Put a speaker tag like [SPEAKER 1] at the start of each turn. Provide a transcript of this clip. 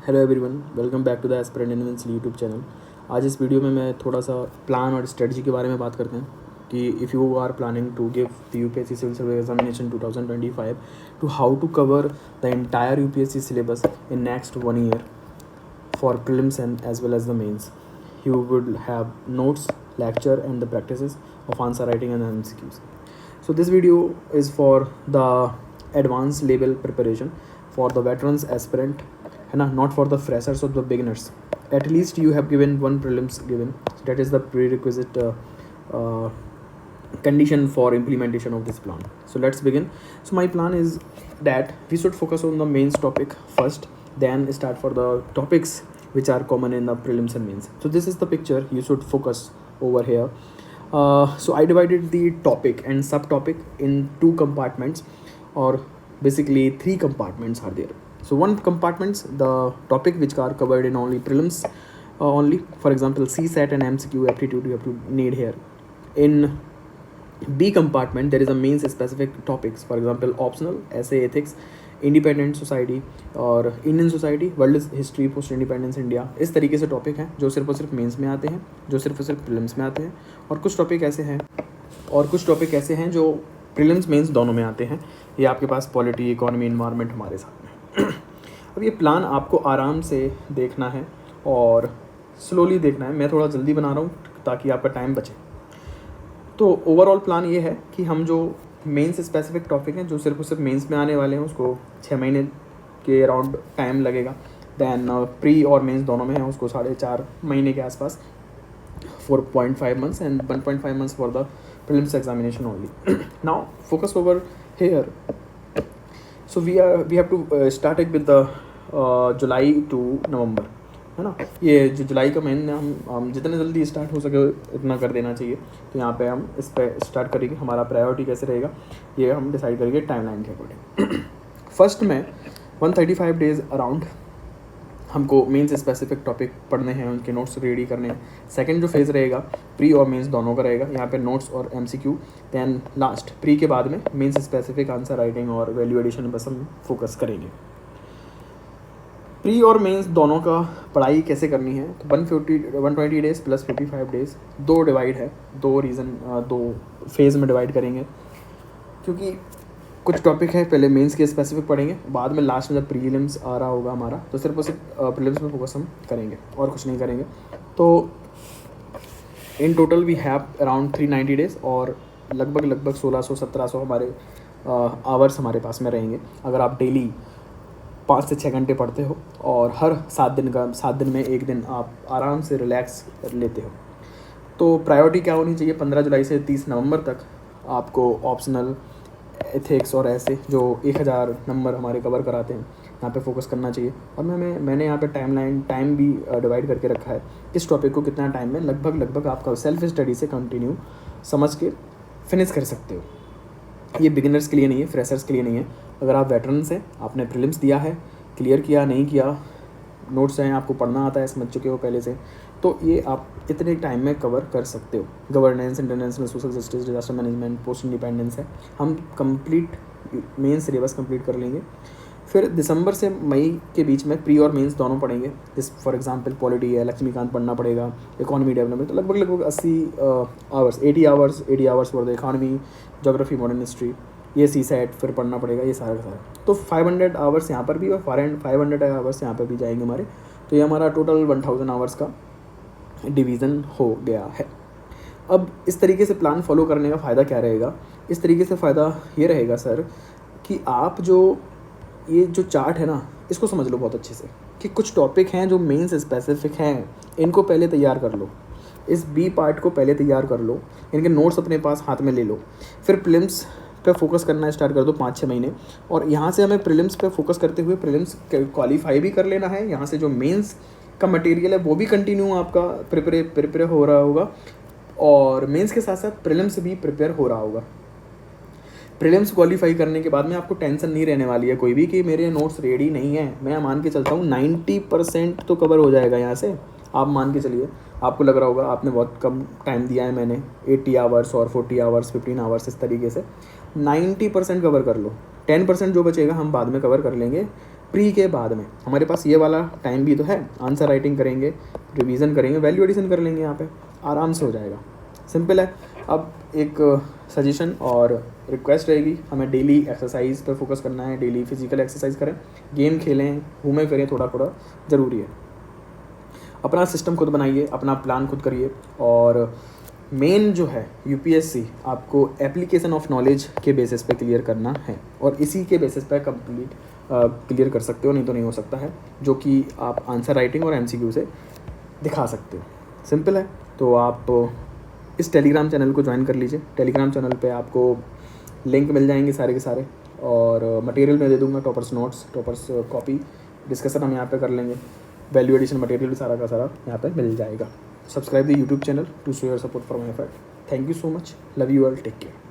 [SPEAKER 1] Hello everyone, welcome back to the aspirant invince YouTube channel. आज इस video में मैं थोड़ा सा प्लान और स्ट्रेटजी के बारे में बात करते हैं कि if you are planning to give the UPSC civil service examination 2025 to how to cover the entire UPSC syllabus in next 1 year for prelims and as well as the mains. You would have notes, lecture and the practices of answer writing and MCQs. So this video is for the advanced level preparation for the veterans aspirant, है ना, not for the freshers or the beginners. At least you have given one prelims given. That is the prerequisite uh, condition for implementation of this plan. So let's begin. So my plan is that we should focus on the mains topic first, then start for the topics which are common in the prelims and mains. So this is the picture you should focus over here. So I divided the topic and subtopic in 2 compartments, or basically 3 compartments are there. So one compartments the topic which are covered in only prelims only. For example, CSAT and MCQ aptitude you have to need here. In B compartment there is a mains specific topics, for example optional, essay, ethics, independent society और Indian society, world history, post independence India. इस तरीके से topic हैं जो सिर्फ और सिर्फ mains में आते हैं, जो सिर्फ और सिर्फ प्रीलिम्स में आते हैं, और कुछ टॉपिक ऐसे हैं जो प्रीलिम्स मेंस दोनों में आते हैं। ये आपके पास पॉलिटी, इकोनॉमी, इन्वायरमेंट हमारे साथ में। अब ये प्लान आपको आराम से देखना है और स्लोली देखना है। मैं थोड़ा जल्दी बना रहा हूँ ताकि आपका टाइम बचे। तो ओवरऑल प्लान ये है कि हम जो मेंस स्पेसिफिक टॉपिक हैं जो सिर्फ और सिर्फ मेंस में आने वाले हैं उसको 6 महीने के अराउंड टाइम लगेगा। दैन प्री और मेंस दोनों में है उसको 4.5 महीने के आसपास, 4.5 months and 1.5 months for the prelims examination only. Now focus over here. So we have to start it with the July to November, है ना। ये जो जुलाई का महीना हम जितने जल्दी स्टार्ट हो सके इतना कर देना चाहिए। तो यहाँ पे हम इस पर स्टार्ट करेंगे। हमारा प्रायोरिटी कैसे रहेगा ये हम डिसाइड करेंगे टाइमलाइन के अकॉर्डिंग। फर्स्ट में 135 डेज अराउंड हमको मेंस स्पेसिफिक टॉपिक पढ़ने हैं, उनके नोट्स रेडी करने हैं। सेकंड जो फेज़ रहेगा प्री और मेंस दोनों का रहेगा, यहाँ पे नोट्स और MCQ। दैन लास्ट प्री के बाद में मेंस स्पेसिफिक आंसर राइटिंग और वैल्यू एडिशन बस हम फोकस करेंगे। प्री और मेंस दोनों का पढ़ाई कैसे करनी है तो 120 डेज़ प्लस 55 डेज़, 2 डिवाइड है, 2 फेज़ में डिवाइड करेंगे। क्योंकि कुछ टॉपिक है पहले मेंस के स्पेसिफिक पढ़ेंगे, बाद में लास्ट में जब प्रीलिम्स आ रहा होगा हमारा तो सिर्फ और सिर्फ प्रीलिम्स में फोकस हम करेंगे और कुछ नहीं करेंगे। तो in total we have around 390 days और लगभग 1600-1700 हमारे आवर्स हमारे पास में रहेंगे। अगर आप डेली 5 से 6 घंटे पढ़ते हो और हर 7 दिन में 1 दिन आप आराम से रिलैक्स लेते हो, तो प्रायोरिटी क्या होनी चाहिए? 15 जुलाई से 30 नवंबर तक आपको ऑप्शनल, एथिक्स और ऐसे जो 1000 नंबर हमारे कवर कराते हैं यहाँ पे फोकस करना चाहिए। और मैंने यहाँ पे टाइम भी डिवाइड करके रखा है, किस टॉपिक को कितना टाइम में लगभग आपका सेल्फ स्टडी से कंटिन्यू समझ के फिनिश कर सकते हो। ये बिगिनर्स के लिए नहीं है, फ्रेशर्स के लिए नहीं है। अगर आप वेटरन्स हैं, आपने प्रीलिम्स दिया है, क्लियर किया नहीं किया, नोट्स हैं, आपको पढ़ना आता है, समझ चुके हो पहले से, तो ये आप इतने टाइम में कवर कर सकते हो। Governance, international social justice, disaster management, post independence है, हम कंप्लीट मेन सिलेबस कंप्लीट कर लेंगे। फिर दिसंबर से मई के बीच में प्री और मेंस दोनों पढ़ेंगे। जिस फॉर एग्जांपल पॉलिटी है, लक्ष्मीकांत पढ़ना पड़ेगा, इकोनॉमी डेवलपमेंट, तो लगभग 80 hours for the economy, geography, modern history, ये CSAT फिर पढ़ना पड़ेगा, ये सारा का सारा। तो 500 आवर्स यहाँ पर भी और 500 आवर्स यहाँ पर भी जाएंगे हमारे। तो ये हमारा टोटल 1000 आवर्स का डिवीज़न हो गया है। अब इस तरीके से प्लान फॉलो करने का फ़ायदा क्या रहेगा? इस तरीके से फ़ायदा ये रहेगा सर कि आप ये जो चार्ट है ना, इसको समझ लो बहुत अच्छे से कि कुछ टॉपिक हैं जो मेंस स्पेसिफिक हैं, इनको पहले तैयार कर लो। इस B पार्ट को पहले तैयार कर लो, इनके नोट्स अपने पास हाथ में ले लो। फिर प्रीलिम्स पे फोकस करना स्टार्ट कर दो 5-6 महीने, और यहाँ से हमें प्रीलिम्स पे फोकस करते हुए प्रीलिम्स क्वालिफाई भी कर लेना है। यहाँ से जो मेंस का मटेरियल है वो भी कंटिन्यू आपका प्रिपेयर हो रहा होगा, और मेंस के साथ साथ प्रीलिम्स भी प्रिपेयर हो रहा होगा। प्रीलिम्स क्वालिफाई करने के बाद में आपको टेंशन नहीं रहने वाली है कोई भी कि मेरे नोट्स रेडी नहीं है। मैं मान के चलता हूँ 90% तो कवर हो जाएगा यहाँ से। आप मान के चलिए, आपको लग रहा होगा आपने बहुत कम टाइम दिया है, मैंने 80 आवर्स और 40 आवर्स, 15 आवर्स, इस तरीके से 90% कवर कर लो। 10% जो बचेगा हम बाद में कवर कर लेंगे प्री के बाद में हमारे पास ये वाला टाइम भी तो है, आंसर राइटिंग करेंगे, रिवीजन करेंगे, वैल्यू एडिशन कर लेंगे, यहाँ पे आराम से हो जाएगा, सिंपल है। अब एक सजेशन और रिक्वेस्ट रहेगी, हमें डेली एक्सरसाइज पर फोकस करना है, डेली फिजिकल एक्सरसाइज करें, गेम खेलें, घूमें फिरें, थोड़ा थोड़ा ज़रूरी है। अपना सिस्टम खुद बनाइए, अपना प्लान खुद करिए, और मेन जो है यूपीएससी आपको एप्लीकेशन ऑफ नॉलेज के बेसिस पे क्लियर करना है, और इसी के बेसिस पे कंप्लीट क्लियर कर सकते हो, नहीं तो नहीं हो सकता है, जो कि आप आंसर राइटिंग और एमसीक्यू से दिखा सकते हो, सिंपल है। तो आप इस टेलीग्राम चैनल को ज्वाइन कर लीजिए। टेलीग्राम चैनल पे आपको लिंक मिल जाएंगे सारे के सारे, और मटेरियल मैं दे दूंगा, toppers notes, toppers copy, discussion हम यहाँ पे कर लेंगे, वैल्यू एडिशन मटेरियल भी सारा का सारा यहाँ पे मिल जाएगा। Subscribe the YouTube channel to show your support for my effort. Thank you so much, love you all, take care.